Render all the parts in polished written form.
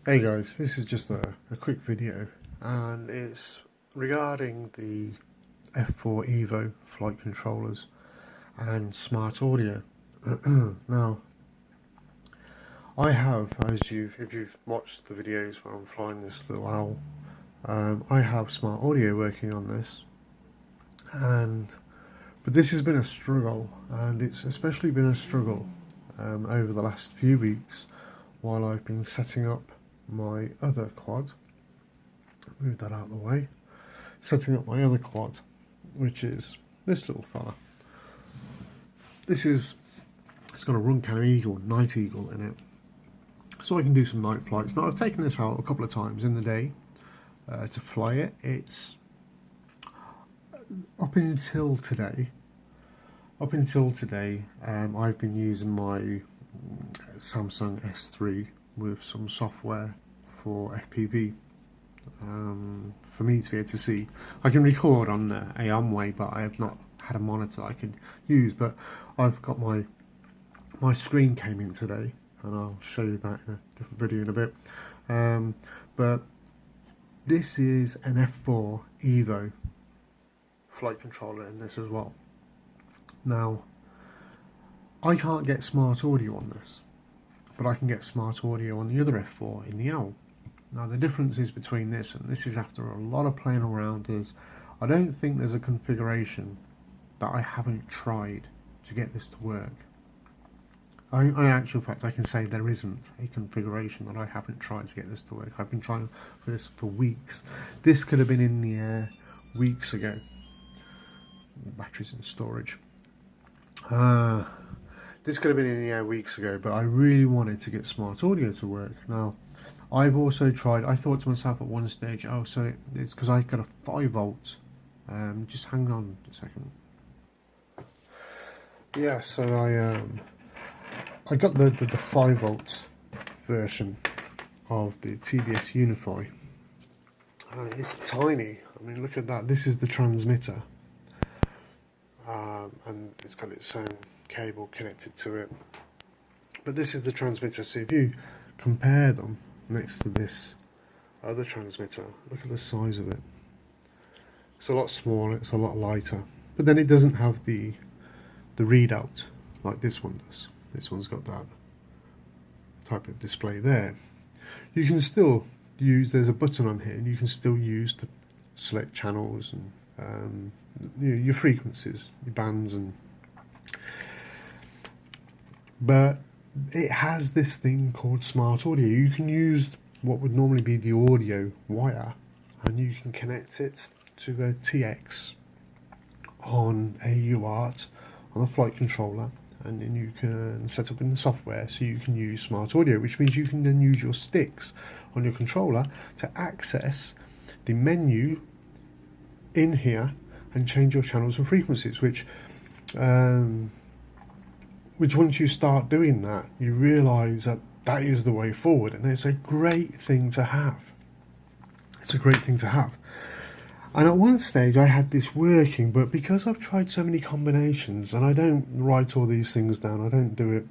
Hey guys, this is just a quick video and it's regarding the F4 EVO flight controllers and SmartAudio. Now, I have, if you've watched the videos where I'm flying this little owl, I have SmartAudio working on this, but this has been a struggle, and it's especially been a struggle over the last few weeks while I've been setting up my other quad. Move that out of the way. Setting up my other quad, which is this little fella. It's got a run kind of eagle, night eagle in it, so I can do some night flights. Now I've taken this out a couple of times in the day to fly it. It's up until today. I've been using my Samsung S3 with some software for FPV for me to be able to see. I can record on the Amway, but I have not had a monitor I could use. But I've got my screen came in today, and I'll show you that in a different video in a bit. But this is an F4 EVO flight controller in this as well. Now, I can't get SmartAudio on this, but I can get SmartAudio on the other F4 in the owl. Now the difference is between this and this is after a lot of playing around is I don't think there's a configuration that I haven't tried to get this to work. In actual fact, I can say there isn't a configuration that I haven't tried to get this to work. I've been trying for this for weeks. This could have been in the air weeks ago. Batteries in storage. This could have been in the air weeks ago, but I really wanted to get SmartAudio to work. Now, I've also tried, I thought to myself at one stage, oh, so it's because I got a 5 volt. Just hang on a second. Yeah, so I got the 5 volt version of the TBS Unify. It's tiny. I mean, look at that. This is the transmitter. And it's got its own cable connected to it, but this is the transmitter. So if you compare them next to this other transmitter, look at the size of it. It's a lot smaller, it's a lot lighter, but then it doesn't have the readout like this one does. This one's got that type of display there. You can still use, there's a button on here, and you can still use the select channels and your frequencies, your bands, but it has this thing called SmartAudio. You can use what would normally be the audio wire, and you can connect it to a TX on a UART on a flight controller, and then you can set up in the software so you can use SmartAudio, which means you can then use your sticks on your controller to access the menu in here and change your channels and frequencies, which once you start doing that, you realise that that is the way forward, and it's a great thing to have. It's a great thing to have. And at one stage I had this working, but because I've tried so many combinations, and I don't write all these things down, I don't do it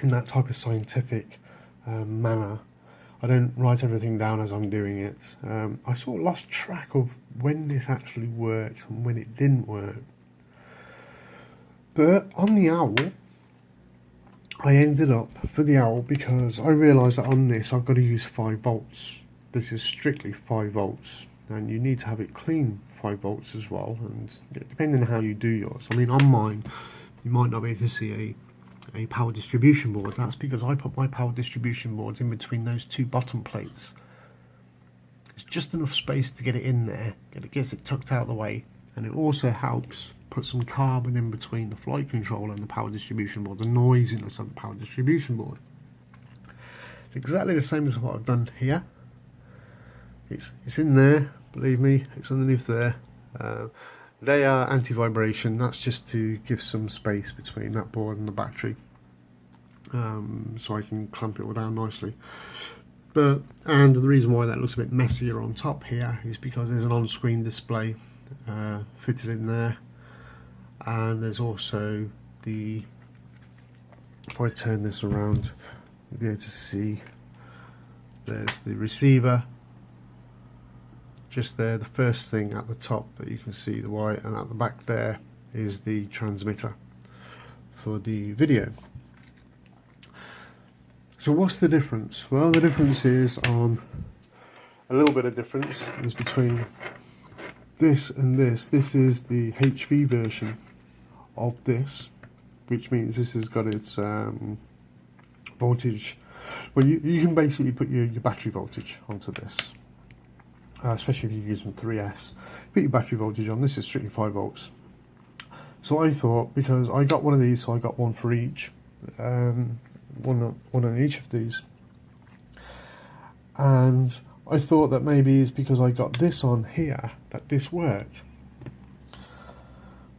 in that type of scientific manner. I don't write everything down as I'm doing it. I sort of lost track of when this actually worked and when it didn't work. But on the owl, I ended up for the owl because I realised that on this I've got to use 5 volts. This is strictly 5 volts, and you need to have it clean 5 volts as well. And depending on how you do yours, I mean, on mine, you might not be able to see a power distribution board. That's because I put my power distribution boards in between those 2 bottom plates. It's just enough space to get it in there, gets it tucked out of the way, and it also helps put some carbon in between the flight controller and the power distribution board, the noisiness of the power distribution board. It's exactly the same as what I've done here. It's in there, believe me, it's underneath there. They are anti-vibration. That's just to give some space between that board and the battery, so I can clamp it all down nicely. And the reason why that looks a bit messier on top here is because there's an on-screen display fitted in there, and there's also the, if I turn this around, you'll be able to see, there's the receiver just there, the first thing at the top that you can see, the white, and at the back there is the transmitter for the video. So what's the difference? Well, the difference is a little bit of difference is between this and this. This is the HV version of this, which means this has got its voltage. Well, you can basically put your battery voltage onto this, especially if you're using 3S. Put your battery voltage on. This is strictly 5 volts. So I thought, because I got one of these, so I got one for each, one on each of these, and I thought that maybe it's because I got this on here that this worked.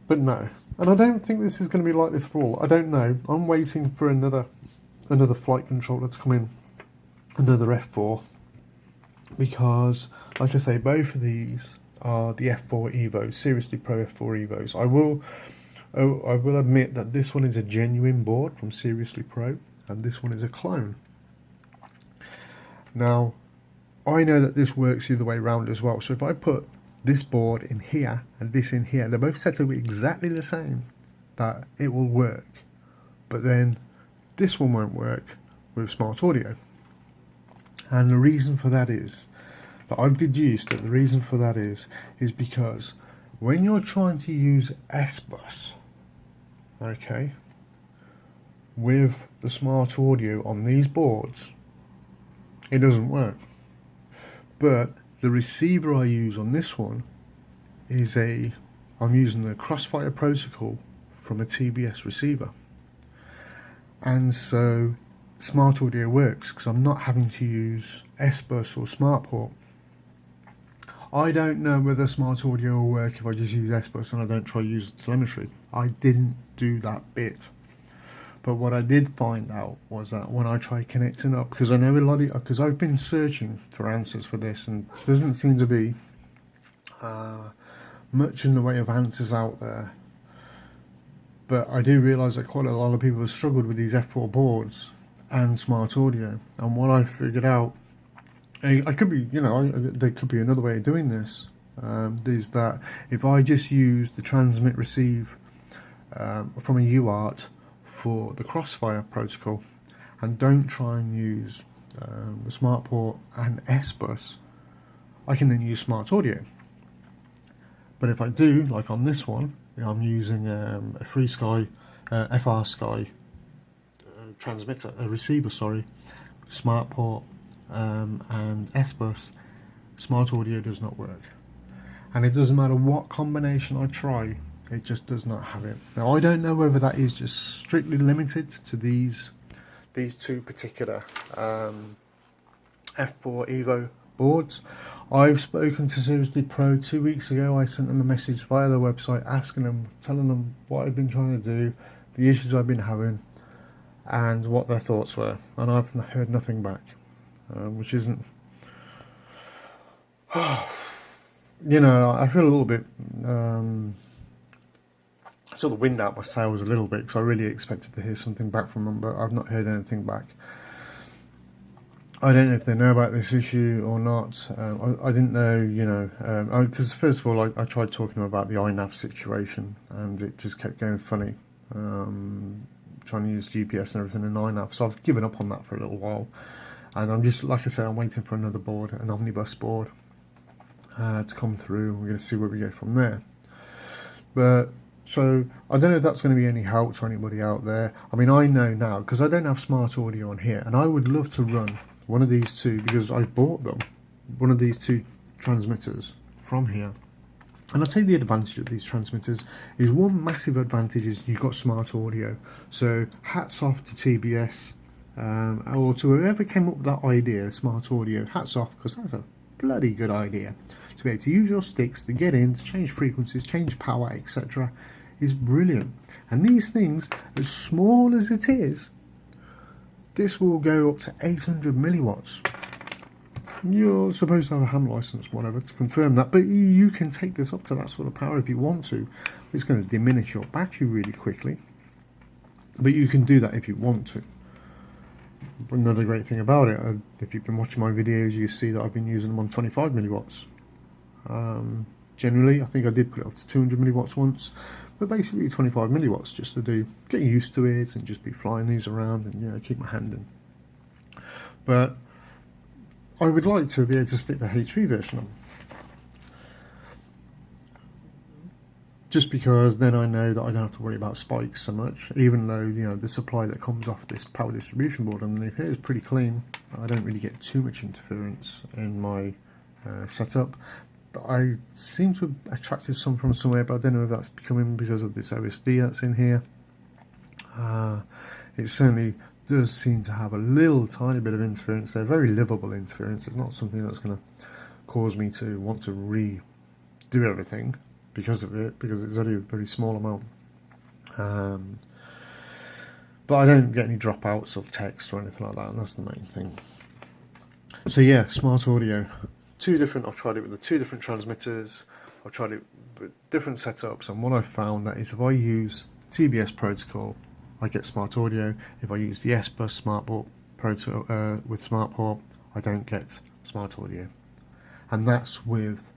But no, and I don't think this is going to be like this for all. I don't know. I'm waiting for another flight controller to come in, another F4, because, like I say, both of these are the F4 EVO, Seriously Pro F4 EVOs. I will admit that this one is a genuine board from Seriously Pro, and this one is a clone. Now, I know that this works the other way around as well. So if I put this board in here and this in here, they're both set up exactly the same, that it will work. But then this one won't work with SmartAudio. And the reason for that is, that I've deduced that the reason for that is because when you're trying to use S-Bus, okay, with the SmartAudio on these boards, it doesn't work. But the receiver I use on this one is I'm using the Crossfire protocol from a TBS receiver, and so SmartAudio works because I'm not having to use S-Bus or SmartPort. I don't know whether SmartAudio will work if I just use S-Bus and I don't try to use the telemetry. I didn't do that bit. But what I did find out was that when I tried connecting up, because I know a lot of, because I've been searching for answers for this, and there doesn't seem to be much in the way of answers out there. But I do realise that quite a lot of people have struggled with these F4 boards and SmartAudio. And what I figured out, I could be, there could be another way of doing this. Is that if I just use the transmit receive from a UART for the Crossfire protocol, and don't try and use the SmartPort and S-Bus, I can then use SmartAudio. But if I do, like on this one, I'm using a FreeSky, FR Sky transmitter, a receiver, sorry, SmartPort and S-Bus, SmartAudio does not work. And it doesn't matter what combination I try, it just does not have it. Now I don't know whether that is just strictly limited to these two particular F4 EVO boards. I've spoken to Seriously Pro 2 weeks ago. I sent them a message via their website asking them, telling them what I've been trying to do, the issues I've been having, and what their thoughts were, and I've heard nothing back, which isn't I feel a little bit sort of wind out my sails a little bit, because I really expected to hear something back from them, but I've not heard anything back. I don't know if they know about this issue or not. I didn't know, because first of all, I tried talking to them about the iNav situation, and it just kept going funny, trying to use GPS and everything in iNav. So I've given up on that for a little while, and I'm just, like I said, I'm waiting for another board, an omnibus board, to come through. We're going to see where we go from there. But so I don't know if that's going to be any help to anybody out there. I mean, I know now, because I don't have SmartAudio on here, and I would love to run one of these two, because I've bought them, one of these two transmitters from here. And I'll tell you the advantage of these transmitters is, one massive advantage is you've got SmartAudio. So hats off to TBS, or to whoever came up with that idea, SmartAudio, hats off, because that's a bloody good idea. To be able to use your sticks to get in, to change frequencies, change power, etc. is brilliant. And these things, as small as it is, this will go up to 800 milliwatts. You're supposed to have a ham license, whatever, to confirm that, but you can take this up to that sort of power if you want to. It's going to diminish your battery really quickly, but you can do that if you want to. another great thing about it, if you've been watching my videos, you see that I've been using them on 25 milliwatts. Generally, I think I did put it up to 200 milliwatts once, but basically 25 milliwatts just to get used to it and just be flying these around and keep my hand in. But I would like to be able to stick the HV version on, just because then I know that I don't have to worry about spikes so much, even though the supply that comes off this power distribution board underneath here is pretty clean. I don't really get too much interference in my setup, but I seem to have attracted some from somewhere, but I don't know if that's becoming because of this OSD that's in here. It certainly does seem to have a little tiny bit of interference there, very livable interference. It's not something that's going to cause me to want to redo everything because of it, because it's only a very small amount. But I don't get any dropouts of text or anything like that, and that's the main thing. So yeah, SmartAudio. I've tried it with the 2 different transmitters. I've tried it with different setups, and what I've found that is if I use TBS protocol, I get SmartAudio. If I use the S-Bus SmartPort with SmartPort, I don't get SmartAudio. And that's with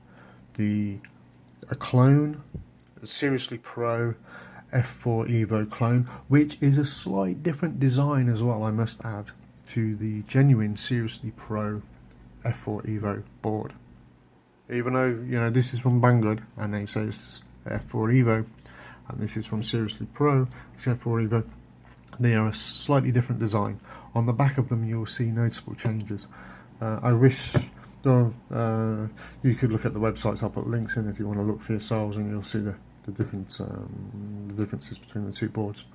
a clone, a Seriously Pro F4 EVO clone, which is a slight different design as well, I must add, to the genuine Seriously Pro F4 EVO board. Even though this is from Banggood and they say it's F4 EVO, and this is from Seriously Pro, it's F4 EVO. They are a slightly different design. On the back of them, you'll see noticeable changes. I wish you could look at the websites. I'll put links in if you want to look for yourselves, and you'll see the differences between the 2 boards.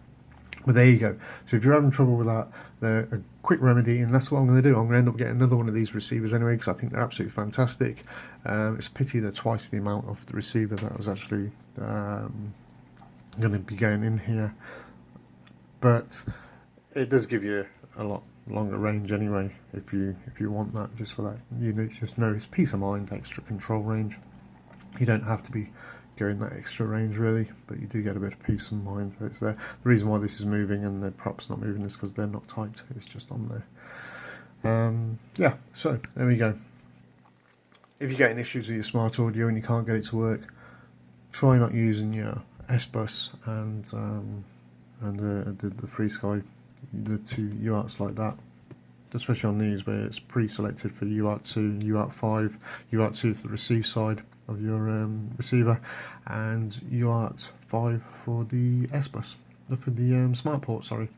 But there you go. So if you're having trouble with that, they're a quick remedy, and that's what I'm going to do. I'm going to end up getting another one of these receivers anyway, because I think they're absolutely fantastic. It's a pity they're twice the amount of the receiver that was actually going to be going in here. But it does give you a lot longer range anyway, if you want that, just for that. Just know it's peace of mind, extra control range. You don't have to be going that extra range really, but you do get a bit of peace of mind that it's there. The reason why this is moving and the props not moving is because they're not tight, it's just on there. Yeah, so there we go. If you're getting issues with your SmartAudio and you can't get it to work, try not using your S-Bus and the FreeSky, the 2 UARTs like that, especially on these where it's pre-selected for UART 2, UART 5, UART 2 for the receive side of your receiver, and UART 5 for the S-Bus, for the SmartPort, sorry.